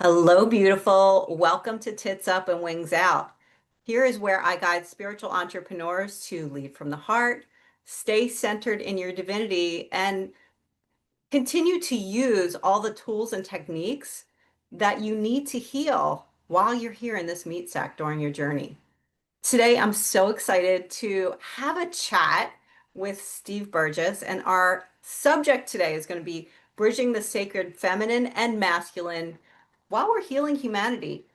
Hello, beautiful. Welcome to Tits Up and Wings Out. Here is where I guide spiritual entrepreneurs to lead from the heart, stay centered in your divinity, and continue to use all the tools and techniques that you need to heal while you're here in this meat sack during your journey. Today, I'm so excited to have a chat with Steve Burgess, and our subject today is going to be bridging the sacred feminine and masculine while we're healing humanity.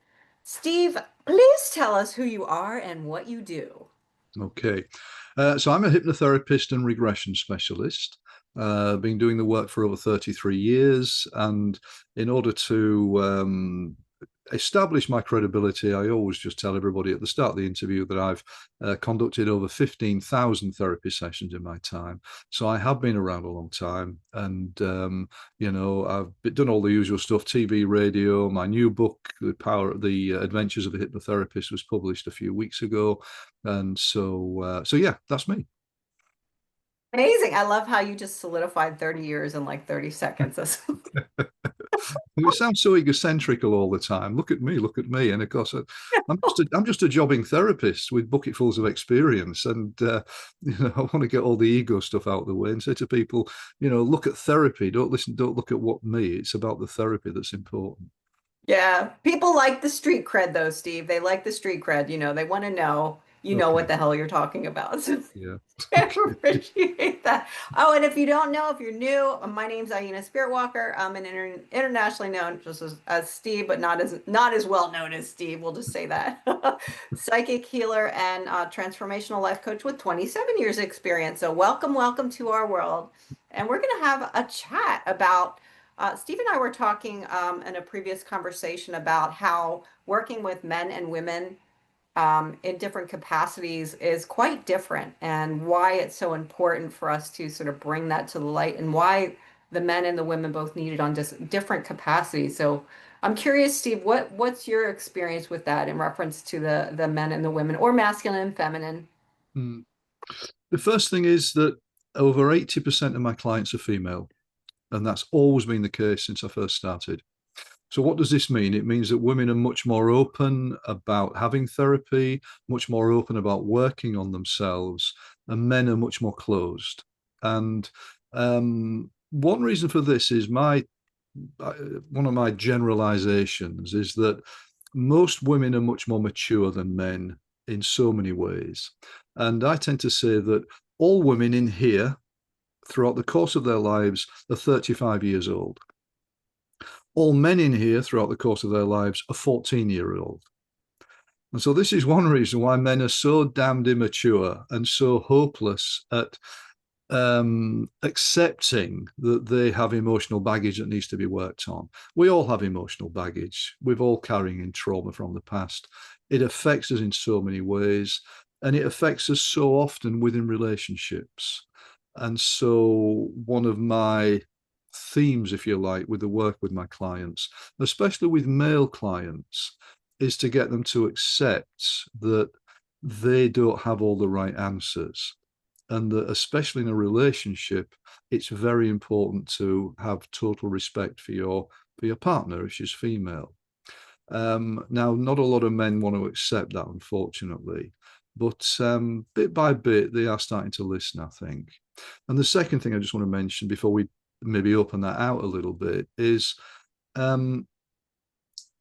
Steve, please tell us who you are and what you do. Okay. So I'm a hypnotherapist and regression specialist. Been doing the work for over 33 years. And in order to establish my credibility, I always just tell everybody at the start of the interview that I've conducted over 15,000 therapy sessions in my time. So I have been around a long time. And, I've done all the usual stuff, TV, radio. My new book, The Adventures of a Hypnotherapist, was published a few weeks ago. And so yeah, that's me. Amazing. I love how you just solidified 30 years in like 30 seconds. We sound so egocentrical all the time. Look at me, look at me. And of course, I'm just a jobbing therapist with bucketfuls of experience. And, I want to get all the ego stuff out of the way and say to people, look at therapy. Don't look at what me. It's about the therapy that's important. Yeah, people like the street cred though, Steve. They like the street cred. They want to know what Okay. the hell you're talking about. So Yeah. I Okay. appreciate that. Oh, and if you don't know, if you're new, my name's Iena SpiritWalker. I'm an internationally known just as Steve, but not as well known as Steve. We'll just say that. Psychic healer and transformational life coach with 27 years experience. So welcome to our world. And we're going to have a chat about Steve and I were talking in a previous conversation about how working with men and women in different capacities is quite different, and why it's so important for us to sort of bring that to the light, and why the men and the women both need it on just different capacities. So I'm curious, Steve, what's your experience with that in reference to the men and the women, or masculine and feminine? Hmm. The first thing is that over 80% of my clients are female, and that's always been the case since I first started. So, what does this mean? It means that women are much more open about having therapy, much more open about working on themselves, and men are much more closed. And one reason for this is one of my generalizations is that most women are much more mature than men in so many ways. And I tend to say that all women in here throughout the course of their lives are 35 years old. All men in here throughout the course of their lives are 14-year-old. And so this is one reason why men are so damned immature and so hopeless at accepting that they have emotional baggage that needs to be worked on. We all have emotional baggage. We've all carrying in trauma from the past. It affects us in so many ways, and it affects us so often within relationships. And so one of my themes, if you like, with the work with my clients, especially with male clients, is to get them to accept that they don't have all the right answers, and that especially in a relationship, it's very important to have total respect for your partner if she's female. Now, not a lot of men want to accept that, unfortunately, but bit by bit, they are starting to listen, I think. And the second thing I just want to mention before we maybe open that out a little bit is um,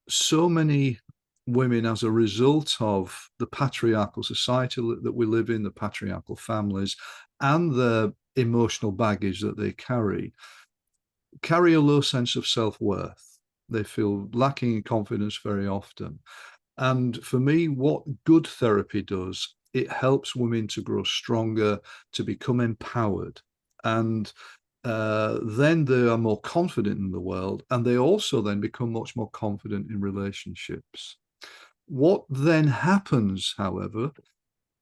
so many women, as a result of the patriarchal society that we live in, the patriarchal families, and the emotional baggage that they carry a low sense of self-worth. They feel lacking in confidence very often. And for me, what good therapy does, it helps women to grow stronger, to become empowered. And then they are more confident in the world, and they also then become much more confident in relationships. What then happens, however,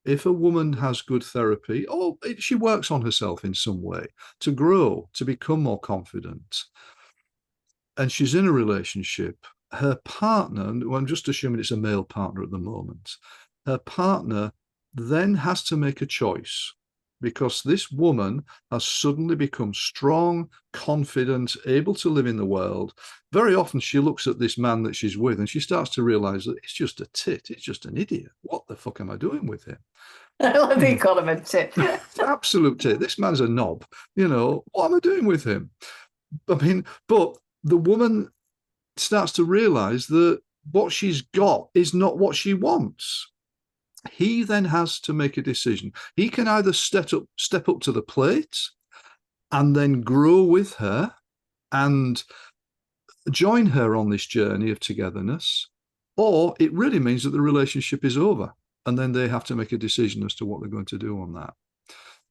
if a woman has good therapy, or she works on herself in some way to grow, to become more confident, and she's in a relationship, her partner, well, I'm just assuming it's a male partner at the moment, her partner then has to make a choice. because this woman has suddenly become strong, confident, able to live in the world. Very often she looks at this man that she's with and she starts to realize that it's just a tit. It's just an idiot. What the fuck am I doing with him? I love that you called him a tit. Absolute tit. This man's a knob. What am I doing with him? I mean, but the woman starts to realize that what she's got is not what she wants. He then has to make a decision. He can either step up to the plate and then grow with her and join her on this journey of togetherness, or it really means that the relationship is over, and then they have to make a decision as to what they're going to do on that.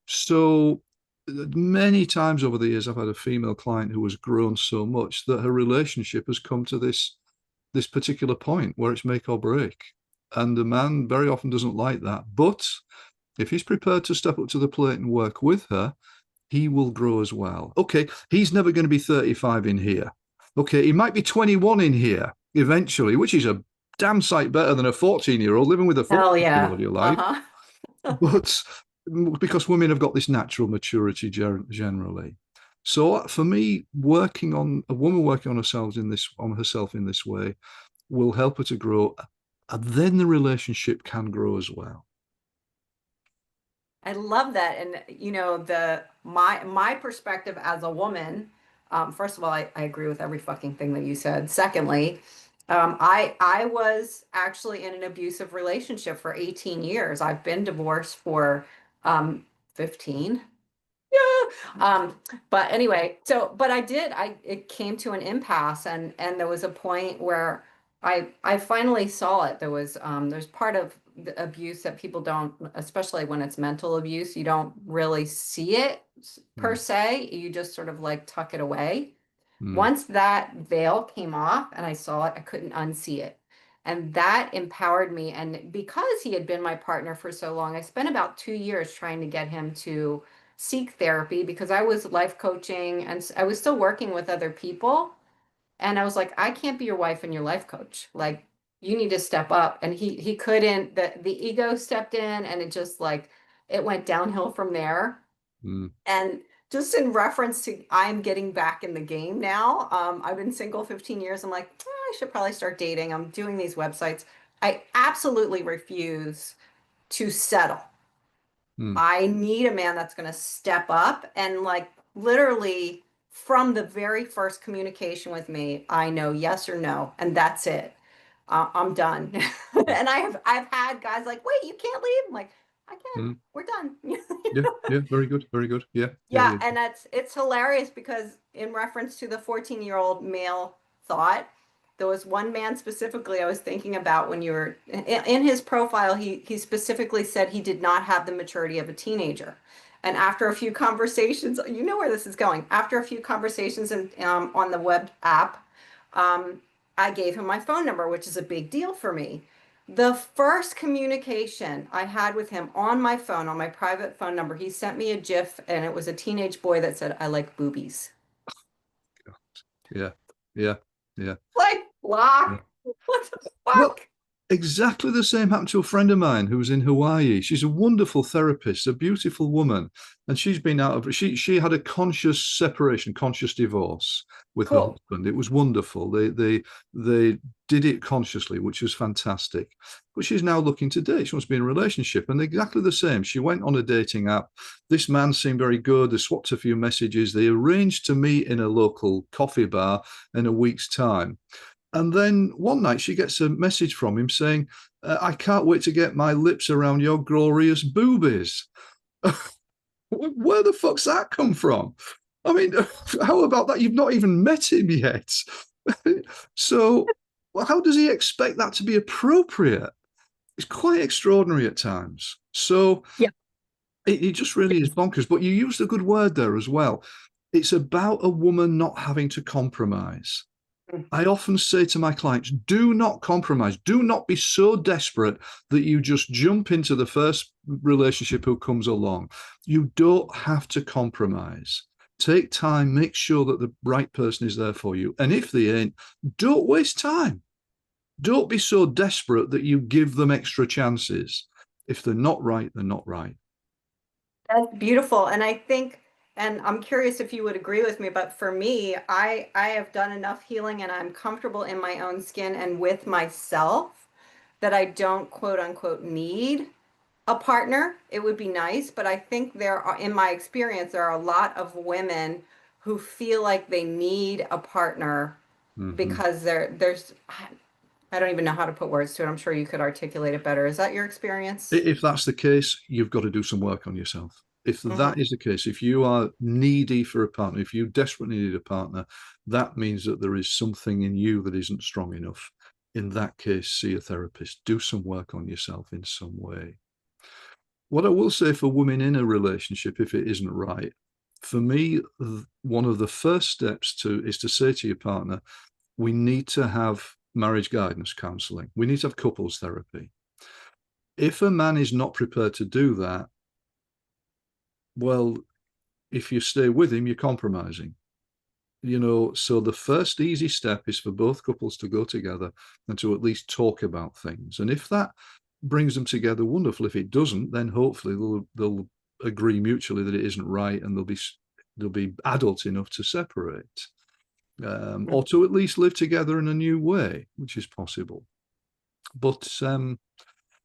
So many times over the years, I've had a female client who has grown so much that her relationship has come to this particular point where it's make or break. And the man very often doesn't like that. But if he's prepared to step up to the plate and work with her, he will grow as well. Okay, he's never going to be 35 in here. Okay, he might be 21 in here eventually, which is a damn sight better than a 14-year-old living with a 14-year-old, you like. But because women have got this natural maturity generally. So for me, a woman working on herself in this way will help her to grow, and then the relationship can grow as well. I love that. And my perspective as a woman, first of all, I agree with every fucking thing that you said. Secondly, I was actually in an abusive relationship for 18 years. I've been divorced for 15. Yeah. But anyway, but it came to an impasse, and there was a point where I finally saw it. There's part of the abuse that people don't, especially when it's mental abuse, you don't really see it per se. You just sort of like tuck it away. Once that veil came off and I saw it, I couldn't unsee it. And that empowered me. And because he had been my partner for so long, I spent about 2 years trying to get him to seek therapy, because I was life coaching and I was still working with other people. And I was like, I can't be your wife and your life coach. Like, you need to step up. And he couldn't. The ego stepped in, and it went downhill from there. And just in reference to, I'm getting back in the game now. I've been single 15 years. I'm like, I should probably start dating. I'm doing these websites. I absolutely refuse to settle. I need a man that's going to step up, and like literally from the very first communication with me, I know yes or no, and that's it. I'm done. And I've had guys like, wait, you can't leave. I'm like, I can. We're done. Yeah, very good, very good. Yeah. And it's hilarious, because in reference to the 14-year-old male thought, there was one man specifically I was thinking about when you were in his profile. He specifically said he did not have the maturity of a teenager. And after a few conversations, you know where this is going. After a few conversations on the web app, I gave him my phone number, which is a big deal for me. The first communication I had with him on my phone, on my private phone number, he sent me a GIF, and it was a teenage boy that said, I like boobies. Yeah. Like, block. Yeah. What the Well, fuck? exactly the same happened to a friend of mine who was in Hawaii. She's a wonderful therapist, a beautiful woman, and she's been out of. She had a conscious separation, conscious divorce with her Cool. husband. It was wonderful. They did it consciously, which was fantastic. But she's now looking to date. She wants to be in a relationship, and exactly the same. She went on a dating app. This man seemed very good. They swapped a few messages. They arranged to meet in a local coffee bar in a week's time. And then one night she gets a message from him saying, I can't wait to get my lips around your glorious boobies. Where the fuck's that come from? I mean, how about that? You've not even met him yet. So how does he expect that to be appropriate? It's quite extraordinary at times. So Yeah. it just really is bonkers. But you used a good word there as well. It's about a woman not having to compromise. I often say to my clients, do not compromise. Do not be so desperate that you just jump into the first relationship who comes along. You don't have to compromise. Take time, make sure that the right person is there for you. And if they ain't, don't waste time. Don't be so desperate that you give them extra chances. If they're not right, they're not right. That's beautiful. And I think, and I'm curious if you would agree with me, but for me, I have done enough healing and I'm comfortable in my own skin and with myself that I don't quote unquote need a partner. It would be nice, but I think there are, in my experience, there are a lot of women who feel like they need a partner Hmm. because there's, I don't even know how to put words to it. I'm sure you could articulate it better. Is that your experience? If that's the case, you've got to do some work on yourself. If that Hmm. is the case, if you are needy for a partner, if you desperately need a partner, that means that there is something in you that isn't strong enough. In that case, see a therapist. Do some work on yourself in some way. What I will say for women in a relationship, if it isn't right, for me, one of the first steps to is to say to your partner, we need to have marriage guidance counseling. We need to have couples therapy. If a man is not prepared to do that, well, if you stay with him, you're compromising. So the first easy step is for both couples to go together and to at least talk about things. And if that brings them together, wonderful. If it doesn't, then hopefully they'll agree mutually that it isn't right, and they'll be adult enough to separate, or to at least live together in a new way, which is possible. But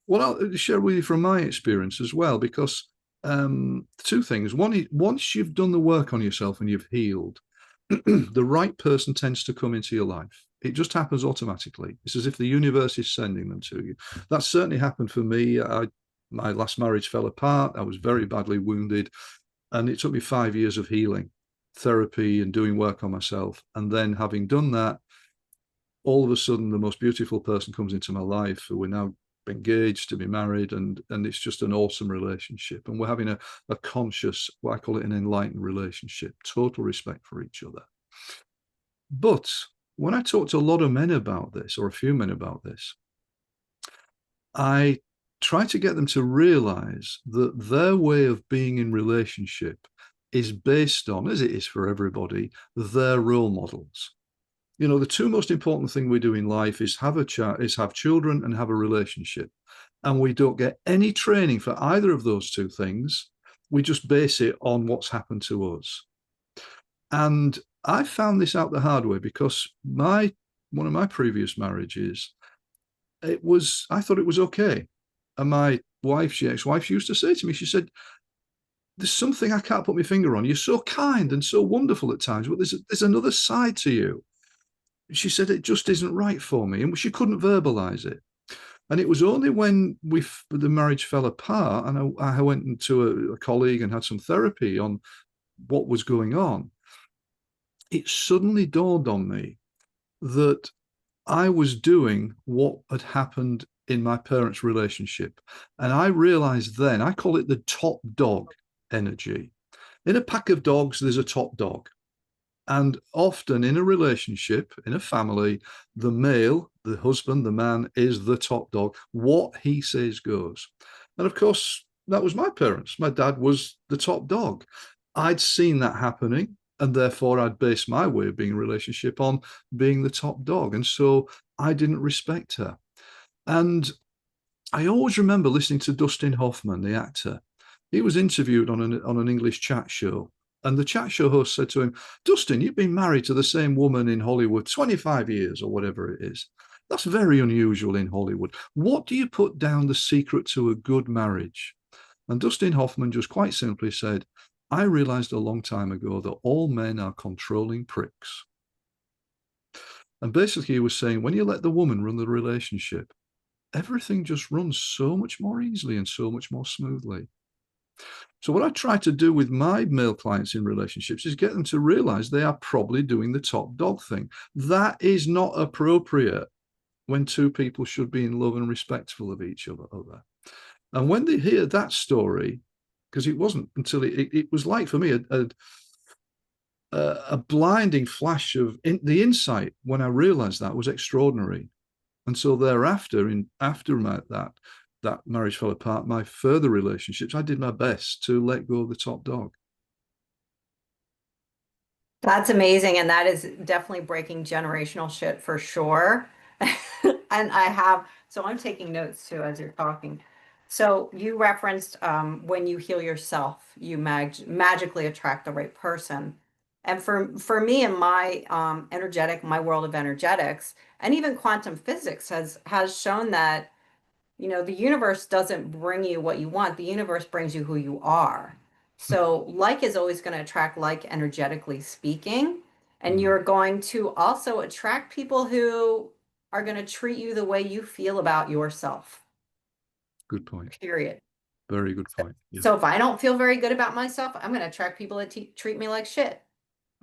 what I'll share with you from my experience as well, because two things. One is, once you've done the work on yourself and you've healed, the right person tends to come into your life. It just happens automatically. It's as if the universe is sending them to you. That certainly happened for me. My last marriage fell apart. I was very badly wounded, and it took me 5 years of healing, therapy, and doing work on myself. And then, having done that, all of a sudden the most beautiful person comes into my life. We're now engaged to be married, and it's just an awesome relationship, and we're having a conscious, what I call it, an enlightened relationship, total respect for each other. But when I talk to a lot of men about this, or a few men about this, I try to get them to realize that their way of being in relationship is based on, as it is for everybody, their role models. The two most important thing we do in life is have children and have a relationship. And we don't get any training for either of those two things. We just base it on what's happened to us. And I found this out the hard way, because one of my previous marriages, I thought it was okay. And my wife, ex-wife, she used to say to me, she said, there's something I can't put my finger on. You're so kind and so wonderful at times, but there's another side to you. She said it just isn't right for me, and she couldn't verbalize it. And it was only when the marriage fell apart, and I went into a colleague and had some therapy on what was going on, it suddenly dawned on me that I was doing what had happened in my parents' relationship. And I realized then, I call it the top dog energy. In a pack of dogs, there's a top dog. And often in a relationship, in a family, the male, the husband, the man is the top dog. What he says goes. And of course, that was my parents. My dad was the top dog. I'd seen that happening, and therefore I'd based my way of being in a relationship on being the top dog. And so I didn't respect her. And I always remember listening to Dustin Hoffman, the actor. He was interviewed on an English chat show, and the chat show host said to him, Dustin, you've been married to the same woman in Hollywood 25 years or whatever it is. That's very unusual in Hollywood. What do you put down the secret to a good marriage? And Dustin Hoffman just quite simply said, I realized a long time ago that all men are controlling pricks. And basically, he was saying, when you let the woman run the relationship, everything just runs so much more easily and so much more smoothly. So what I try to do with my male clients in relationships is get them to realize they are probably doing the top dog thing. That is not appropriate when two people should be in love and respectful of each other. And when they hear that story, because it wasn't until it was like for me a blinding flash of the insight when I realized that was extraordinary. And so thereafter, after that marriage fell apart, my further relationships, I did my best to let go of the top dog. That's amazing. And that is definitely breaking generational shit for sure. And so I'm taking notes too as you're talking. So you referenced when you heal yourself, you magically attract the right person. And for me in my my world of energetics, and even quantum physics has shown that, you know, the universe doesn't bring you what you want. The universe brings you who you are. So like is always going to attract like energetically speaking, and Mm, you're going to also attract people who are going to treat you the way you feel about yourself. good point. Period. Very good point. Yeah, So if I don't feel very good about myself, I'm going to attract people that treat me like shit.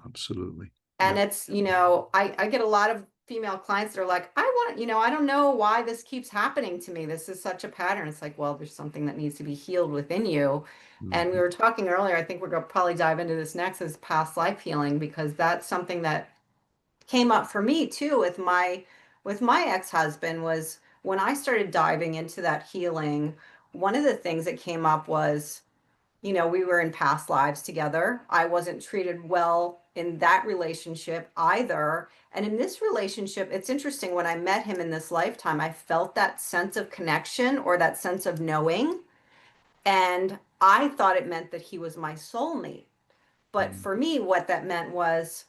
absolutely. And Yeah. it's, you know, I get a lot of female clients that are like, I want, you know, I don't know why this keeps happening to me. This is such a pattern. It's like, well, there's something that needs to be healed within you. And we Mhm. were talking earlier, I think we're going to probably dive into this next is past life healing, because that's something that came up for me too with my ex-husband was when I started diving into that healing, one of the things that came up was, you know, we were in past lives together. I wasn't treated well in that relationship either. And in this relationship, it's interesting. When I met him in this lifetime, I felt that sense of connection or that sense of knowing. And I thought it meant that he was my soulmate. But Mm, for me, what that meant was,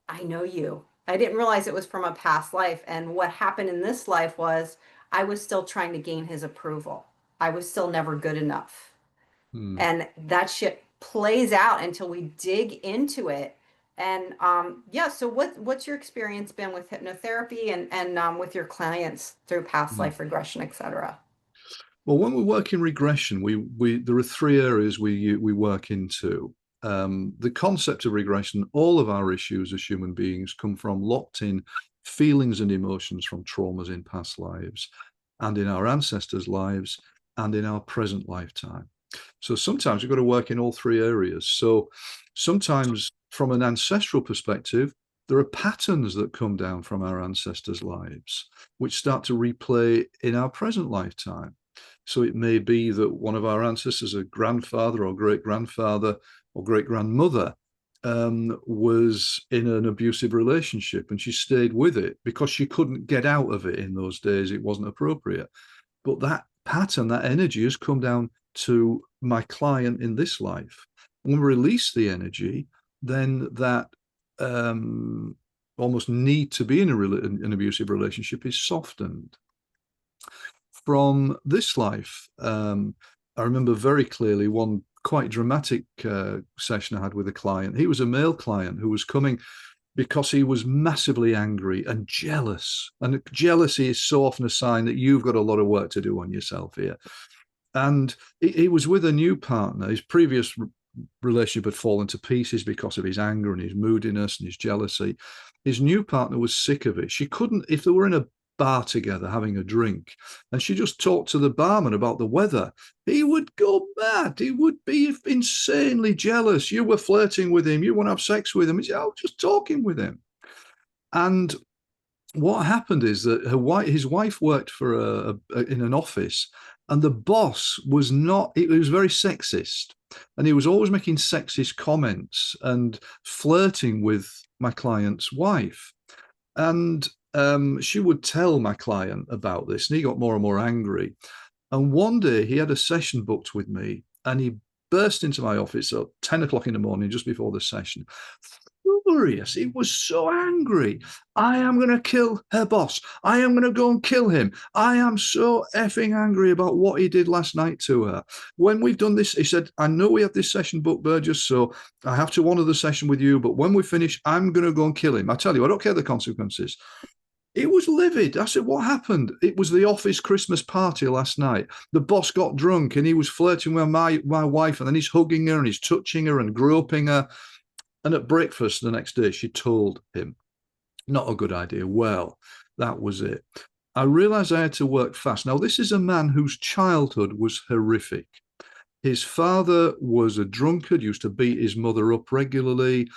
I know you. I didn't realize it was from a past life. And what happened in this life was I was still trying to gain his approval. I was still never good enough. mm. And that shit plays out until we dig into it. And yeah, so what's your experience been with hypnotherapy and with your clients through past Mm. life regression, et cetera? Well, when we work in regression, we there are three areas we work into. The concept of regression, all of our issues as human beings come from locked in feelings and emotions from traumas in past lives and in our ancestors' lives and in our present lifetime. So sometimes you've got to work in all three areas. So sometimes, from an ancestral perspective, there are patterns that come down from our ancestors' lives, which start to replay in our present lifetime. So it may be that one of our ancestors, a grandfather or great grandfather or great grandmother, was in an abusive relationship and she stayed with it because she couldn't get out of it in those days. It wasn't appropriate. But that pattern, that energy has come down to my client in this life. When we release the energy, then that almost need to be in an abusive relationship is softened. From this life, I remember very clearly one quite dramatic session I had with a client. He was a male client who was coming because he was massively angry and jealous. And jealousy is so often a sign that you've got a lot of work to do on yourself here. And he was with a new partner. His previous relationship had fallen to pieces because of his anger and his moodiness and his jealousy. His new partner was sick of it. She couldn't, if they were in a bar together having a drink and she just talked to the barman about the weather, he would go mad. He would be insanely jealous. You were flirting with him. You want to have sex with him. He's, I was just talking with him. And what happened is that his wife worked for in an office, and the boss was not. He was very sexist, and he was always making sexist comments and flirting with my client's wife. And she would tell my client about this, and he got more and more angry. And one day he had a session booked with me, and he burst into my office at 10 o'clock in the morning, just before the session. Furious. He was so angry. I am going to kill her boss. I am going to go and kill him. I am so effing angry about what he did last night to her. When we've done this, he said, I know we have this session booked, Burgess, so I have to honor the session with you. But when we finish, I'm going to go and kill him. I tell you, I don't care the consequences. It was livid. I said, what happened? It was the office Christmas party last night. The boss got drunk and he was flirting with my wife, and then he's hugging her and he's touching her and groping her. And at breakfast the next day, she told him, not a good idea. Well, that was it. I realized I had to work fast. Now, this is a man whose childhood was horrific. His father was a drunkard, used to beat his mother up regularly.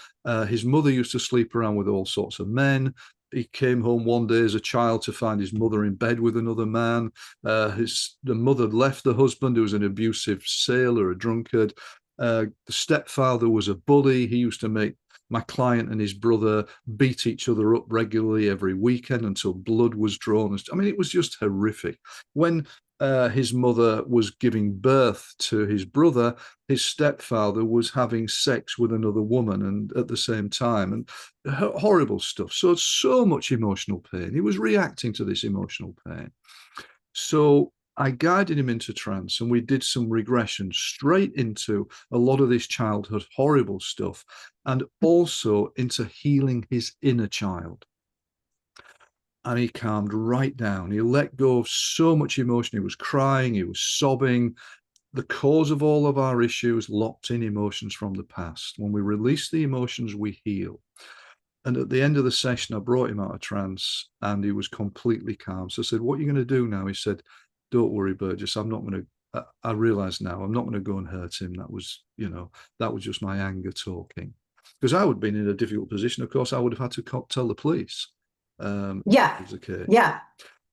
His mother used to sleep around with all sorts of men. He came home one day as a child to find his mother in bed with another man. The mother left the husband, who was an abusive sailor, a drunkard. The stepfather was a bully. He used to make my client and his brother beat each other up regularly every weekend until blood was drawn. I mean, it was just horrific. When his mother was giving birth to his brother, his stepfather was having sex with another woman and at the same time, and horrible stuff. So much emotional pain. He was reacting to this emotional pain. So I guided him into trance, and we did some regression straight into a lot of this childhood horrible stuff, and also into healing his inner child. And he calmed right down. He let go of so much emotion. He was crying, he was sobbing. The cause of all of our issues, locked in emotions from the past. When we release the emotions, we heal. And at the end of the session, I brought him out of trance, and he was completely calm. So I said, "What are you going to do now?" He said, "Don't worry, Burgess. I'm not going to, I realize now I'm not going to go and hurt him. That was, that was just my anger talking." Because I would have been in a difficult position. Of course, I would have had to tell the police. Yeah. Was the case. Yeah.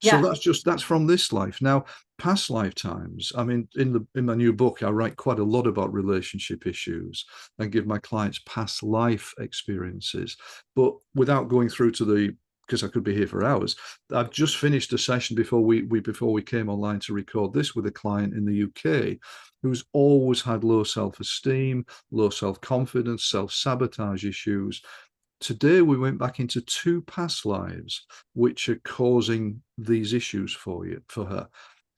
So Yeah. that's from this life. Now, past lifetimes. I mean, in my new book, I write quite a lot about relationship issues and give my clients past life experiences. But without going through to the, because I could be here for hours. I've just finished a session before we came online to record this with a client in the UK who's always had low self-esteem, low self-confidence, self-sabotage issues. Today we went back into two past lives which are causing these issues for her.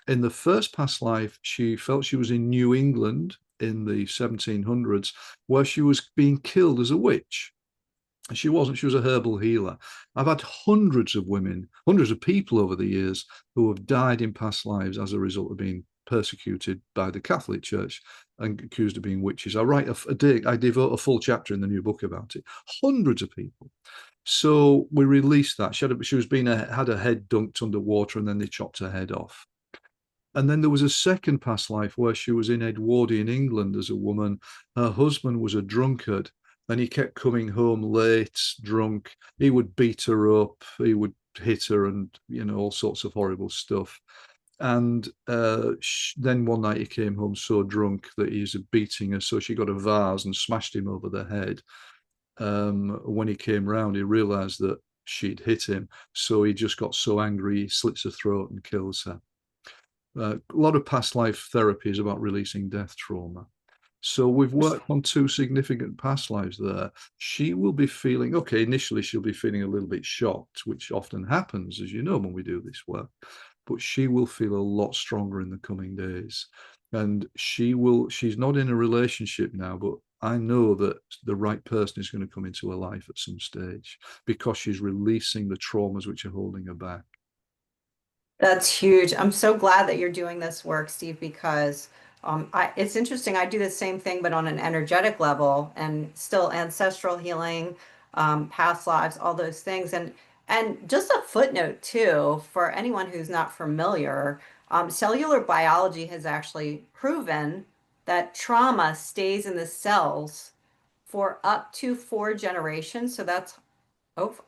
In the first past life, she felt she was in New England in the 1700s, where she was being killed as a witch. She wasn't. She was a herbal healer. I've had hundreds of women, hundreds of people over the years who have died in past lives as a result of being persecuted by the Catholic Church and accused of being witches. I write I devote a full chapter in the new book about it. Hundreds of people. So we released that. She had her head dunked underwater, and then they chopped her head off. And then there was a second past life where she was in Edwardian England as a woman. Her husband was a drunkard, and he kept coming home late, drunk. He would beat her up, he would hit her, and all sorts of horrible stuff. And then one night he came home so drunk that he's beating her, so she got a vase and smashed him over the head. When he came round, he realized that she'd hit him, so he just got so angry he slits her throat and kills her. A lot of past life therapy is about releasing death trauma. So we've worked on two significant past lives there. She will be feeling, okay, initially she'll be feeling a little bit shocked, which often happens, as you know, when we do this work. But she will feel a lot stronger in the coming days. And she's not in a relationship now, but I know that the right person is going to come into her life at some stage because she's releasing the traumas which are holding her back. That's huge. I'm so glad that you're doing this work, Steve, because it's interesting. I do the same thing, but on an energetic level, and still ancestral healing, past lives, all those things. And just a footnote too, for anyone who's not familiar, cellular biology has actually proven that trauma stays in the cells for up to 4 generations. So that's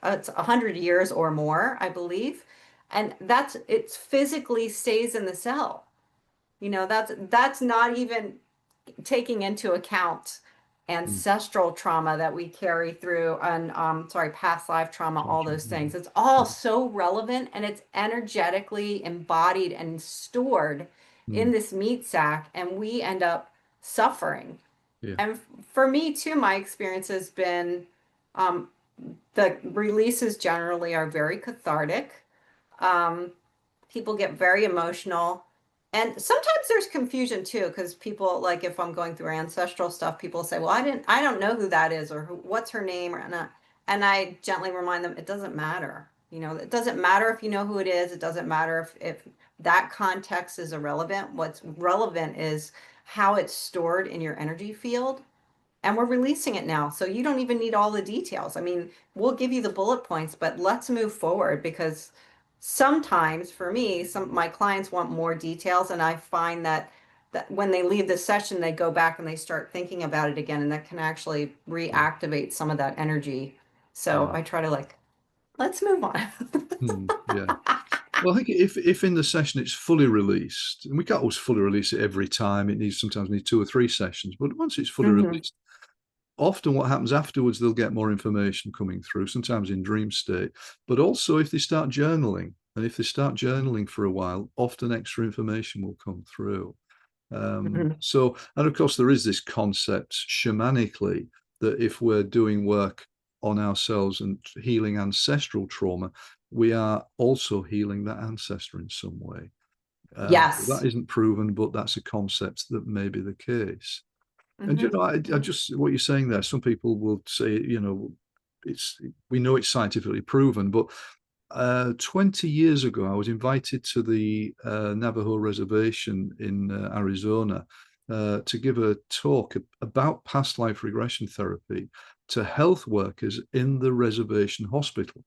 it's 100 years or more, I believe. And it physically stays in the cell. That's not even taking into account Mm. ancestral trauma that we carry through and sorry, past life trauma, all Gotcha. those Yeah. things. It's all Yeah. so relevant, and it's energetically embodied and stored in Mm. this meat sack, and we end up suffering. Yeah. And for me too, my experience has been um, the releases generally are very cathartic. Um, People get very emotional. And sometimes there's confusion too, because people, like if I'm going through ancestral stuff, people say, "Well, I don't know who that is, or what's her name," or not. And I gently remind them, it doesn't matter. It doesn't matter if you know who it is. It doesn't matter if that context is irrelevant. What's relevant is how it's stored in your energy field, and we're releasing it now. So you don't even need all the details. I mean, we'll give you the bullet points, but let's move forward because sometimes for me, some my clients want more details, and I find that when they leave the session, they go back and they start thinking about it again, and that can actually Yeah. reactivate some of that energy. So Yeah. I try to let's move on. Yeah. Well, I think if in the session it's fully released, and we can't always fully release it every time, it needs sometimes need 2 or 3 sessions. But once it's fully Hmm. released, often what happens afterwards, they'll get more information coming through, sometimes in dream state. But also if they start journaling, And if they start journaling for a while, often extra information will come through. Mhm. And of course, there is this concept shamanically that if we're doing work on ourselves and healing ancestral trauma, we are also healing that ancestor in some way. That Yes. isn't proven, but that's a concept that may be the case. And Hmm. I just what you're saying there. Some people will say, it's we know it's scientifically proven, but 20 years ago, I was invited to the Navajo Reservation in Arizona to give a talk about past life regression therapy to health workers in the reservation hospital,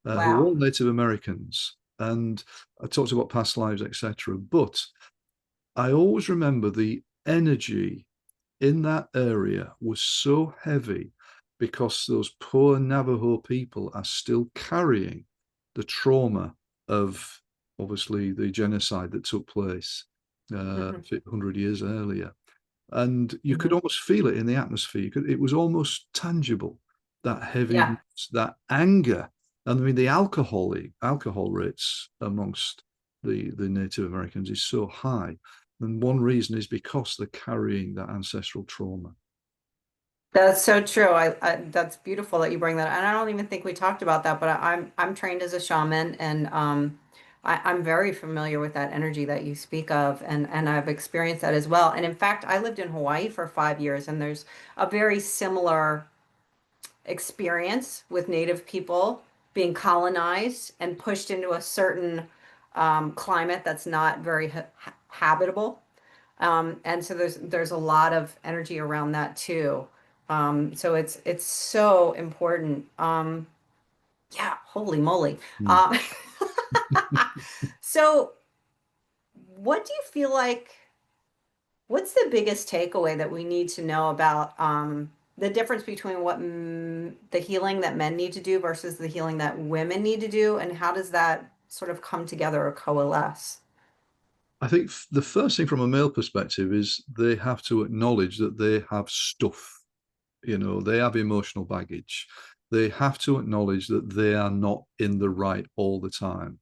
who were Wow. all Native Americans. And I talked about past lives, etc. But I always remember the energy in that area was so heavy because those poor Navajo people are still carrying the trauma of obviously the genocide that took place Hmm. 100 years earlier. And you could Hmm. almost feel it in the atmosphere. It was almost tangible, that heaviness, Yeah. that anger. And I mean, the alcohol rates amongst the Native Americans is so high. And one reason is because they're carrying that ancestral trauma. That's so true. That's beautiful that you bring that. And I don't even think we talked about that, but I'm trained as a shaman, and I'm very familiar with that energy that you speak of, and I've experienced that as well. And in fact, I lived in Hawaii for 5 years, and there's a very similar experience with Native people being colonized and pushed into a certain climate that's not very habitable. And so there's a lot of energy around that too. So it's so important. Yeah, holy moly. Mm. Um, so what do you feel like? What's the biggest takeaway that we need to know about the difference between what the healing that men need to do versus the healing that women need to do, and how does that sort of come together or coalesce? I think the first thing from a male perspective is they have to acknowledge that they have stuff, they have emotional baggage. They have to acknowledge that they are not in the right all the time.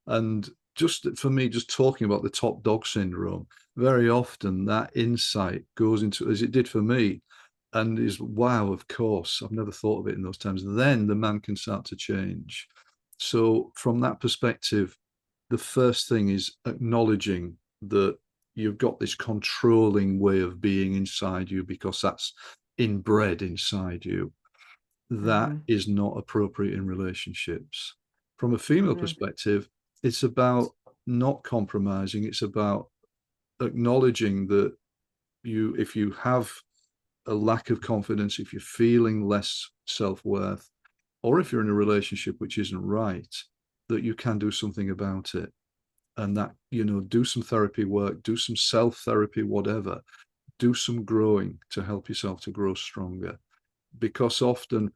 And just for me, just talking about the top dog syndrome, very often that insight goes into, as it did for me, and is, wow, of course, I've never thought of it in those terms. Then the man can start to change. So, from that perspective, the first thing is acknowledging that you've got this controlling way of being inside you because that's inbred inside you. That Hmm. is not appropriate in relationships. From a female Hmm. perspective, it's about not compromising. It's about acknowledging that if you have a lack of confidence, if you're feeling less self-worth, or if you're in a relationship which isn't right, that you can do something about it. And that, do some therapy work, do some self-therapy, whatever, do some growing to help yourself to grow stronger. Because often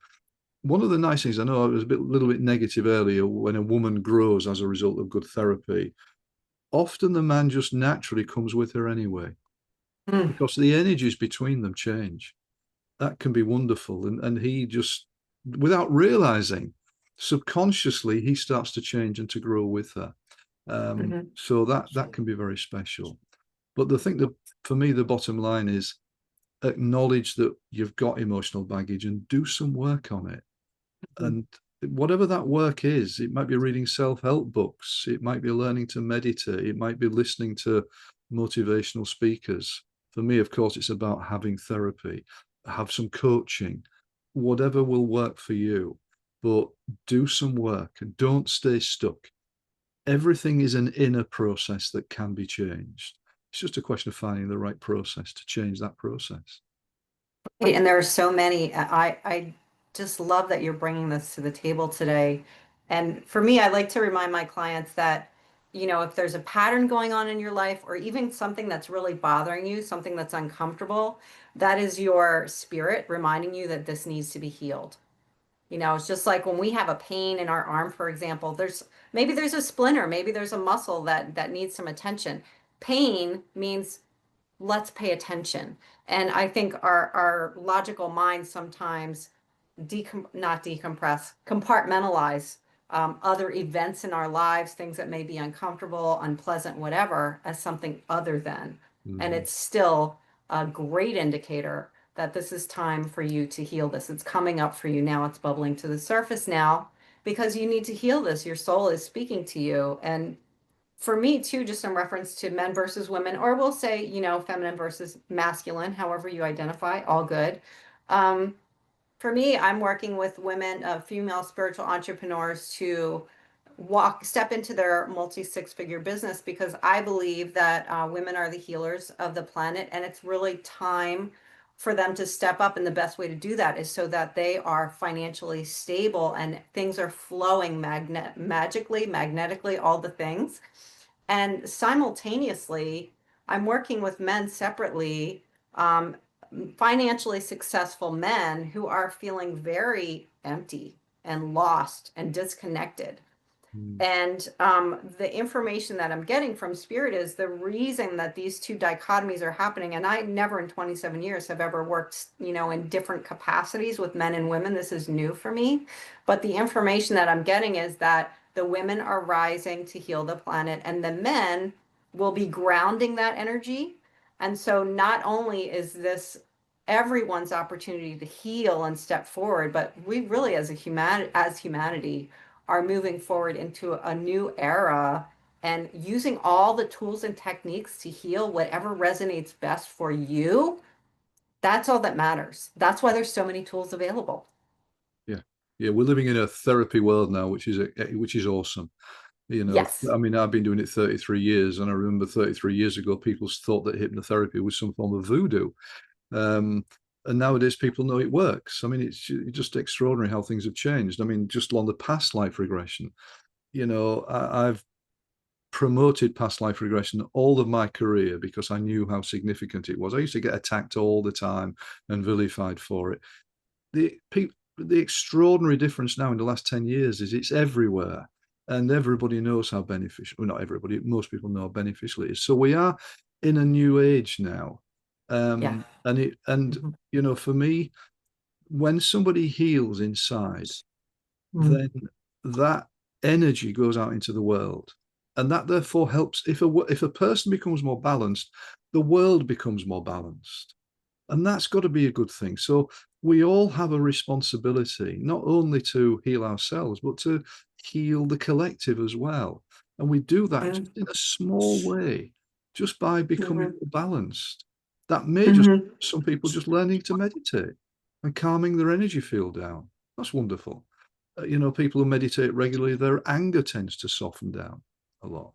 one of the nice things, I know I was little bit negative earlier, when a woman grows as a result of good therapy, often the man just naturally comes with her anyway, because the energies between them change. That can be wonderful. And he just, without realizing, subconsciously, he starts to change and to grow with her. Hmm. So that can be very special. But the thing that, for me, the bottom line is acknowledge that you've got emotional baggage and do some work on it. And whatever that work is, it might be reading self-help books, it might be learning to meditate, it might be listening to motivational speakers. For me, of course, it's about having therapy, have some coaching, whatever will work for you. But do some work and don't stay stuck. Everything is an inner process that can be changed. It's just a question of finding the right process to change that process. And there are so many. I just love that you're bringing this to the table today. And for me, I like to remind my clients that, if there's a pattern going on in your life, or even something that's really bothering you, something that's uncomfortable, that is your spirit reminding you that this needs to be healed. It's just like when we have a pain in our arm, for example, there's a splinter, maybe there's a muscle that needs some attention. Pain means let's pay attention. And I think our logical minds sometimes not decompress, compartmentalize other events in our lives, things that may be uncomfortable, unpleasant, whatever, as something other than. And Mm, it's still a great indicator that this is time for you to heal this. It's coming up for you now. It's bubbling to the surface now because you need to heal this. Your soul is speaking to you. And for me too, just in reference to men versus women, or we'll say, feminine versus masculine, however you identify, all good. Um, for me, I'm working with women, female spiritual entrepreneurs to step into their multi-six-figure business because I believe that women are the healers of the planet, and it's really time for them to step up. And the best way to do that is so that they are financially stable and things are flowing magnetically, all the things. And simultaneously, I'm working with men separately, um, financially successful men who are feeling very empty and lost and disconnected. mm, And the information that I'm getting from Spirit is the reason that these two dichotomies are happening. And I never in 27 years have ever worked, in different capacities with men and women. This is new for me. But the information that I'm getting is that the women are rising to heal the planet, and the men will be grounding that energy. And so not only is this everyone's opportunity to heal and step forward, but we really as humanity are moving forward into a new era and using all the tools and techniques to heal whatever resonates best for you. That's all that matters. That's why there's so many tools available. yeah. Yeah, we're living in a therapy world now, which is awesome. Yes. I mean, I've been doing it 33 years, and I remember 33 years ago, people thought that hypnotherapy was some form of voodoo. Um, and nowadays, people know it works. I mean, it's just extraordinary how things have changed. I mean, just on the past life regression, I've promoted past life regression all of my career because I knew how significant it was. I used to get attacked all the time and vilified for it. The extraordinary difference now in the last 10 years is it's everywhere, and everybody knows how beneficial, well, not everybody, most people know how beneficial it is. So we are in a new age now. Yeah. And Mhm. for me, when somebody heals inside, Mm. then that energy goes out into the world, and that therefore helps. If a person becomes more balanced, the world becomes more balanced, and that's got to be a good thing. So we all have a responsibility not only to heal ourselves but to heal the collective as well, and we do that just Mhm. in a small way, just by becoming Mhm. more balanced. That may just Mhm. some people just learning to meditate and calming their energy field down. That's wonderful. People who meditate regularly, their anger tends to soften down a lot.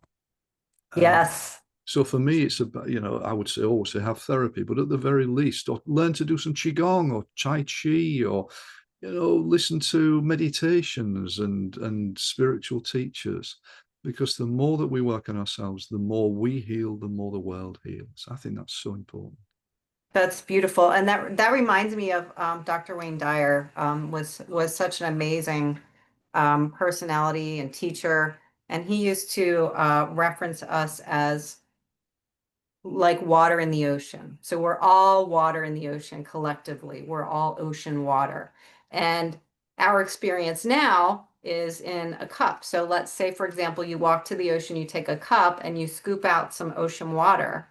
Uh, Yes. so for me, it's about, I would say always say have therapy, but at the very least, or learn to do some qigong or tai chi, or listen to meditations and spiritual teachers, because the more that we work on ourselves, the more we heal, the more the world heals. I think that's so important. That's beautiful. And that reminds me of Dr. Wayne Dyer, was such an amazing personality and teacher. And he used to reference us as like water in the ocean. So we're all water in the ocean collectively. We're all ocean water. And our experience now is in a cup. So let's say, for example, you walk to the ocean, you take a cup and you scoop out some ocean water.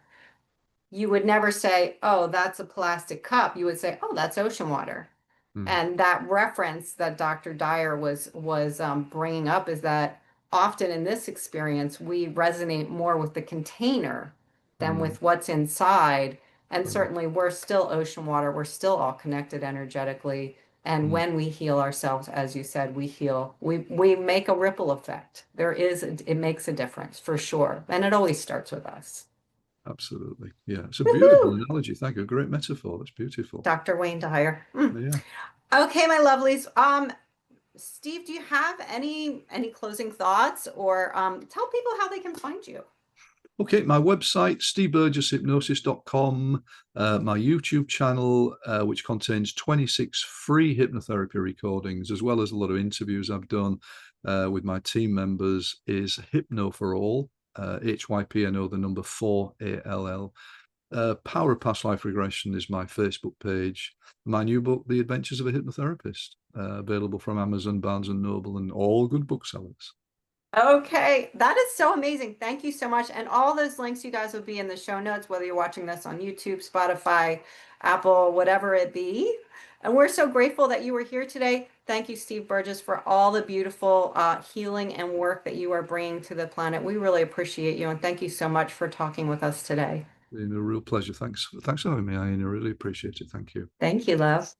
You would never say, oh, that's a plastic cup. You would say, oh, that's ocean water. Mm, And that reference that Dr. Dyer was bringing up is that often in this experience, we resonate more with the container than mm, with what's inside. And right, certainly, we're still ocean water. We're still all connected energetically. And mm, when we heal ourselves, as you said, we heal. We make a ripple effect. It makes a difference for sure. And it always starts with us. absolutely. Yeah, it's a beautiful Woohoo! analogy. Thank you. A great metaphor. That's beautiful. Dr. Wayne Dyer. Mm. Yeah. Okay, my lovelies. Steve, do you have any closing thoughts or tell people how they can find you? Okay, my website, steveburgesshypnosis.com, my YouTube channel, which contains 26 free hypnotherapy recordings, as well as a lot of interviews I've done with my team members, is Hypno for All, HYPNO, the number 4ALL. Power of Past Life Regression is my Facebook page. My new book, The Adventures of a Hypnotherapist. available from Amazon, Barnes and Noble, and all good booksellers. Okay, that is so amazing. Thank you so much. And all those links, you guys, will be in the show notes, whether you're watching this on YouTube, Spotify, Apple, whatever it be. And we're so grateful that you were here today. Thank you, Steve Burgess, for all the beautiful healing and work that you are bringing to the planet. We really appreciate you. And thank you so much for talking with us today. It's been a real pleasure. Thanks for having me, Ian. I really appreciate it. Thank you. Thank you, love.